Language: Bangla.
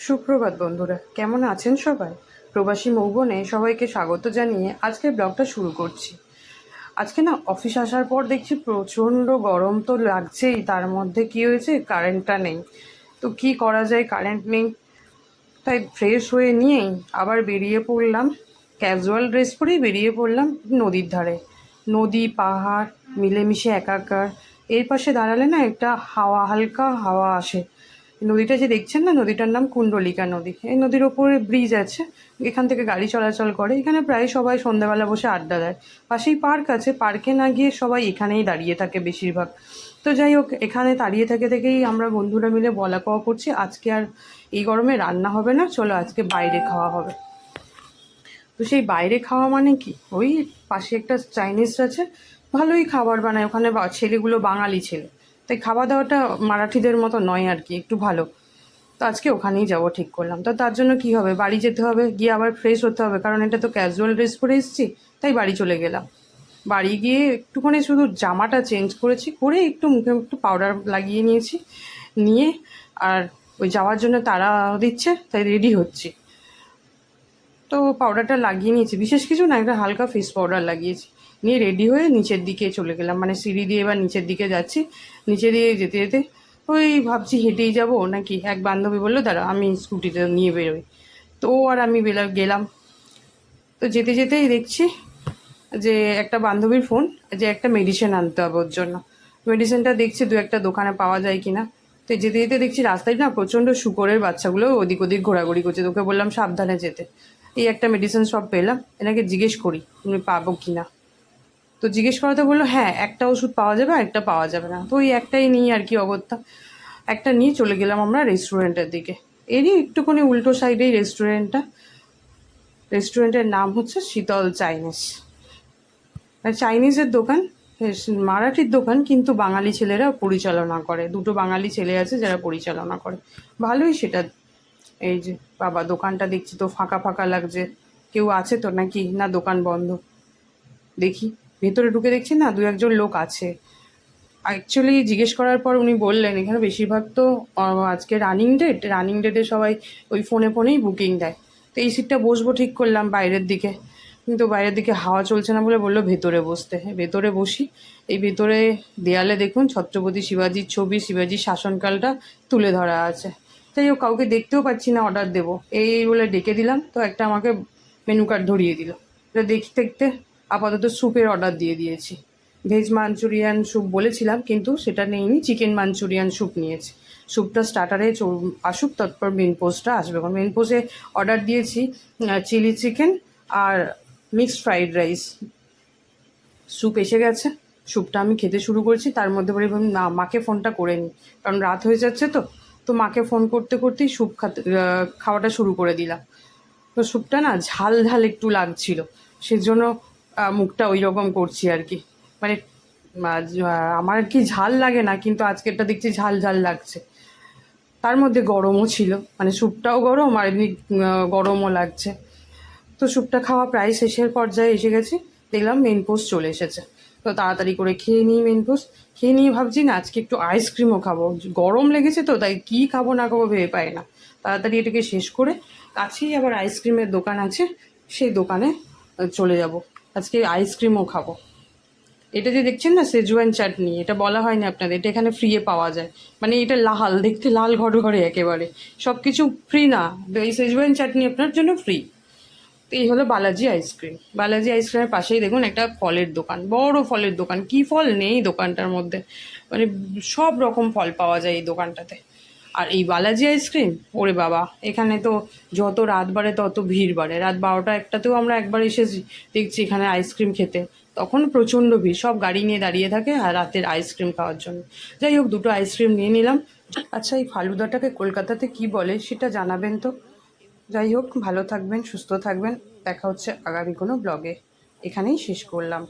সুপ্রভাত বন্ধুরা, কেমন আছেন সবাই? প্রবাসী মৌবনে সবাইকে স্বাগত জানিয়ে আজকের ব্লগটা শুরু করছি। আজকে না অফিস আসার পর দেখছি প্রচণ্ড গরম তো লাগছেই, তার মধ্যে কি হয়েছে, কারেন্টটা নেই। তো কি করা যায়, কারেন্ট নেই, তাই ফ্রেশ হয়ে নিয়েই আবার বেরিয়ে পড়লাম। ক্যাজুয়াল ড্রেস পরেই বেরিয়ে পড়লাম নদীর ধারে। নদী পাহাড় মিলেমিশে একাকার। এর পাশে দাঁড়ালে না একটা হাওয়া, হালকা হাওয়া আসে। নদীটা যে দেখছেন না, নদীটার নাম কুণ্ডলিকা নদী। এই নদীর ওপরে ব্রিজ আছে, এখান থেকে গাড়ি চলাচল করে। এখানে প্রায় সবাই সন্ধ্যাবেলা বসে আড্ডা দেয়। পাশেই পার্ক আছে, পার্কে না গিয়ে সবাই এখানেই দাঁড়িয়ে থাকে বেশিরভাগ। তো যাই হোক, এখানে দাঁড়িয়ে থেকেই আমরা বন্ধুরা মিলে বলা কওয়া করছি আজকে আর এই গরমে রান্না হবে না, চলো আজকে বাইরে খাওয়া হবে। তো সেই বাইরে খাওয়া মানে কি, ওই পাশে একটা চাইনিজ আছে, ভালোই খাবার বানায় ওখানে, ছেলেগুলো বাঙালি ছেলে, তাই খাওয়া দাওয়াটা মারাঠিদের মতো নয় আর কি, একটু ভালো। তো আজকে ওখানেই যাবো ঠিক করলাম। তো তার জন্য কি হবে, বাড়ি যেতে হবে, গিয়ে আবার ফ্রেশ হতে হবে, কারণ এটা তো ক্যাজুয়াল ড্রেস পরে এসেছি। তাই বাড়ি চলে গেলাম। বাড়ি গিয়ে একটুখানি শুধু জামাটা চেঞ্জ করেছি, করে একটু মুখে একটু পাউডার লাগিয়ে নিয়েছি, নিয়ে আর ওই যাওয়ার জন্য তারা দিচ্ছে, তাই রেডি হচ্ছি। তো পাউডারটা লাগিয়ে নিয়েছি, বিশেষ কিছু না, একটা হালকা ফেস পাউডার লাগিয়েছি, নিয়ে রেডি হয়ে নিচের দিকে চলে গেলাম। মানে সিঁড়ি দিয়ে এবার নিচের দিকে যাচ্ছি। নিচে দিয়ে যেতে যেতে ওই ভাবছি হেঁটেই যাব নাকি, এক বান্ধবী বললো দাঁড়া আমি স্কুটিতে নিয়ে বেরোই। তো ও আর আমি গেলাম। তো যেতে যেতেই দেখছি যে একটা বান্ধবীর ফোন, যে একটা মেডিসিন আনতে হবে ওর জন্য। মেডিসিনটা দেখছি দু একটা দোকানে পাওয়া যায় কিনা। তো যেতে যেতে দেখছি রাস্তায় না প্রচণ্ড শূকরের বাচ্চাগুলো ওদিক ওদিক ঘোরাঘুরি করছে। তোকে বললাম সাবধানে যেতে। এই একটা মেডিসিন শপ পেলাম, এনাকে জিজ্ঞেস করি তুমি পাবো কি না। তো জিজ্ঞেস করাতে বললো হ্যাঁ একটা ওষুধ পাওয়া যাবে, একটা পাওয়া যাবে না। তো ওই একটাই নিই আর কি অগত্যা। একটা নিয়ে চলে গেলাম আমরা রেস্টুরেন্টের দিকে। এরই একটুখানি উল্টো সাইডেই রেস্টুরেন্টটা। রেস্টুরেন্টের নাম হচ্ছে শীতল চাইনিজ। চাইনিজের দোকান, মারাঠির দোকান, কিন্তু বাঙালি ছেলেরা পরিচালনা করে। দুটো বাঙালি ছেলে আছে যারা পরিচালনা করে, ভালোই সেটা। এই যে বাবা, দোকানটা দেখছি তো ফাঁকা ফাঁকা লাগছে। কেউ আছে তো নাকি, না দোকান বন্ধ? দেখি ভেতরে ঢুকে দেখছি না দু একজন লোক আছে। অ্যাকচুয়ালি জিজ্ঞেস করার পর উনি বললেন এখানে বেশিরভাগ তো আজকে রানিং ডেটে সবাই ওই ফোনে ফোনেই বুকিং দেয়। তো এই সিটটা বসবো ঠিক করলাম বাইরের দিকে, কিন্তু বাইরের দিকে হাওয়া চলছে না বলে বললো ভেতরে বসতে। ভেতরে বসি। এই ভেতরে দেয়ালে দেখুন ছত্রপতি শিবাজির ছবি, শিবাজির শাসনকালটা তুলে ধরা আছে। তাই ও কাউকে দেখতেও পাচ্ছি না, অর্ডার দেবো এই বলে ডেকে দিলাম। তো একটা আমাকে মেনু কার্ড ধরিয়ে দিল। এটা দেখতে দেখতে আপাতত স্যুপের অর্ডার দিয়ে দিয়েছি। ভেজ মাঞ্চুরিয়ান স্যুপ বলেছিলাম, কিন্তু সেটা নেইনি, চিকেন মাঞ্চুরিয়ান স্যুপ নিয়েছি। স্যুপটা স্টার্টারে আসুক, তারপর মেন কোর্সটা আসবে। মেন কোর্সে অর্ডার দিয়েছি চিলি চিকেন আর মিক্সড ফ্রাইড রাইস। স্যুপ এসে গেছে, স্যুপটা আমি খেতে শুরু করেছি। তার মধ্যে বলি না, মাকে ফোনটা করে নিই, কারণ রাত হয়ে যাচ্ছে তো। তো মাকে ফোন করতে করতেই স্যুপ খাওয়াটা শুরু করে দিলাম। তো স্যুপটা না ঝাল ঝাল একটু লাগছিল, সেজন্য মুখটা ওই রকম করছি আর কি। মানে আমার আর কি ঝাল লাগে না, কিন্তু আজকেরটা দেখছি ঝাল ঝাল লাগছে। তার মধ্যে গরমও ছিল, মানে স্যুপটাও গরম আর এমনি গরমও লাগছে। তো স্যুপটা খাওয়া প্রায় শেষের পর্যায়ে এসে গেছি। দেখলাম মেন কোর্স চলে এসেছে। তো তাড়াতাড়ি করে খেয়ে নিই মেন কোর্স। খেয়ে নিয়ে ভাবছি না আজকে একটু আইসক্রিমও খাবো, গরম লেগেছে তো, তাই কী খাবো না খাবো ভেবে পাই না। তাড়াতাড়ি এটাকে শেষ করে কাছেই আবার আইসক্রিমের দোকান আছে, সেই দোকানে চলে যাব। আজকে আইসক্রিমও খাবো। এটা যে দেখছেন না সেজওয়ান চাটনি, এটা বলা হয়নি আপনাদের, এটা এখানে ফ্রিয়ে পাওয়া যায়। মানে এটা লাল দেখতে, লাল ঘরে ঘরে একেবারে। সব কিছু ফ্রি না, এই সেজওয়ান চাটনি আপনার জন্য ফ্রি। তো এই হলো বালাজি আইসক্রিম। বালাজি আইসক্রিমের পাশেই দেখুন একটা ফলের দোকান, বড় ফলের দোকান। কি ফল নেই দোকানটার মধ্যে, মানে সব রকম ফল পাওয়া যায় এই দোকানটাতে। আর এই বালাজি আইসক্রিম, ওরে বাবা, এখানে তো যত রাত বাড়ে তত ভিড় বাড়ে। রাত 12টা 1টাতেও আমরা একবার এসেছি, দেখছি এখানে আইসক্রিম খেতে, তখন প্রচণ্ড ভিড়, সব গাড়ি নিয়ে দাঁড়িয়ে থাকে আর রাতের আইসক্রিম খাওয়ার জন্য। যাই হোক, দুটো আইসক্রিম নিয়ে নিলাম। আচ্ছা, এই ফালুদাটাকে কলকাতাতে কি বলে সেটা জানাবেন তো। যাই হোক, ভালো থাকবেন, সুস্থ থাকবেন। দেখা হচ্ছে আগামী কোনো ব্লগে। এখানেই শেষ করলাম।